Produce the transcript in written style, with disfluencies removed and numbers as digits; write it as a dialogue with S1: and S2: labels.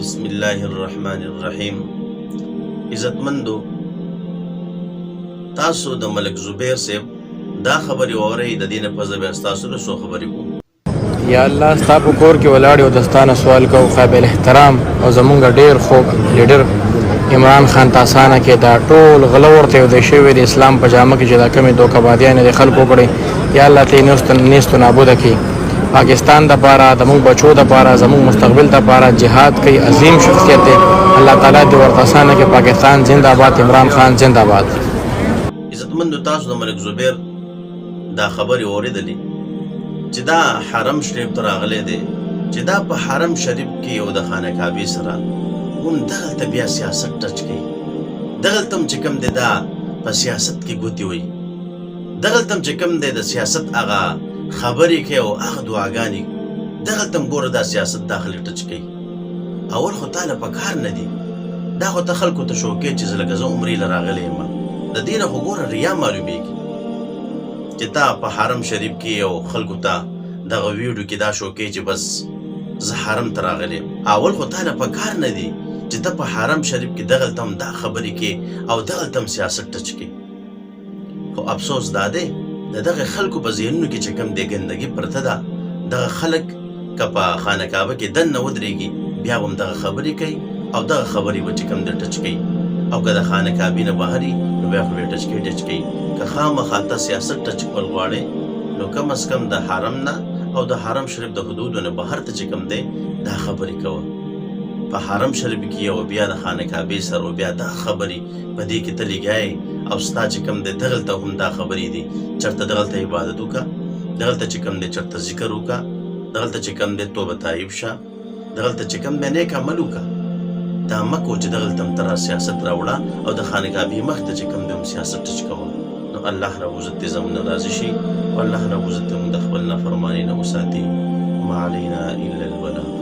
S1: بسم الله الرحمن الرحیم. عزتمندو، تاسو د ملک زبیر صاحب دا خبرې واورئ. د دې نه پس بیا ستاسو له څو خبرې کوم.
S2: یا الله، ستا په کور کې ولاړ یو دستانه سوال کوو. قابل احترام او زمونږ ډېر خوږ لیډر عمران خان تاسانه کې دا ټول غله ورته یودی شوي د اسلام په جامه کې چې دا کمې دوکهبادیانې د خلکو کړې، یا الله ته یې نیست و نابوده کړي. پاکستان دپاره، زمونږ بچو دپاره، زمونږ مستقبل دپاره جهاد کوي. عظیم شخصیت دی. الله تعالی دې ورته اسانه کې. پاکستان زنده باد، عمران خان زنده باد.
S1: عزتمندو، تاسو د ملک زبیر دا خبرې اورېدلې چې دا حرم شریف ته راغلی دی، چې دا په حرم شریف کې یو د خانه کعبې سره هم دغلته بیا سیاست ټچ کوي. دغلته هم چې کوم دی دا په سیاست کې ګوتې وایي. دغلته هم چې کوم دی د سیاست هغه خبرې کوي او هغه دعاګانې، دغلته هم ګوره دا سیاست داخلي ټچ کوي. اول خو تاله په کار نه دي، دا خو ته خلکو ته شوکې چې زه لکه زه عمرې له راغلی یم. د دې نه خو ګوره ریا معلومېږي چې تا په حرم شریف کې او خلکو ته دغه ویډیو کې دا شوکې چې بس زه حرم ته راغلی یم. اول خو تاله په کار نه دي چې ته په حرم شریف کې دغلته هم دا خبرې کې او دغلته هم سیاست ټچ کې. خو افسوس دا دی د دغه خلکو په ذهنونو کې چې کوم دی ګندګي پرته ده. دغه خلک که په خانه کعبه کې دننه ودرېږي بیا هم دغه خبرې کوي او دغه خبرې به چې کوم دی ټچ کوي، او که د خانه کعبې نه بهر نو بیا خو ټچ کوي. که خامخا ته سیاست ټچ کول غواړې نو کم از کم د حرم نه او د حرم شریف د حدودو نه بهر ته چې کوم دی دا خبرې کوه. په حرم شریف کې او بیا د خانه کعبې سره او بیا دا خبرې په دې کې ته لګیایې او ستا چې کوم دی دغلته هم دا خبرې دي. چېرته دغلته عبادت وکړه، دغلته چې کوم دی چېرته ذکر وکړه، دغلته چې کوم دی توبه تایب شه، دغلته چې کوم دی نیک عمل وکړه. دا مه کوه چې دغلته هم ته را سیاست راوړه او د خانه کعبې مخ ته چې کوم دی هم سیاست ټچ کوه. نو الله ربعزت دې زموږ نه راضي شي او الله ربعزت دې موږ د خپل نافرمانۍ نه وساتي. ما علینا الا البلاغ.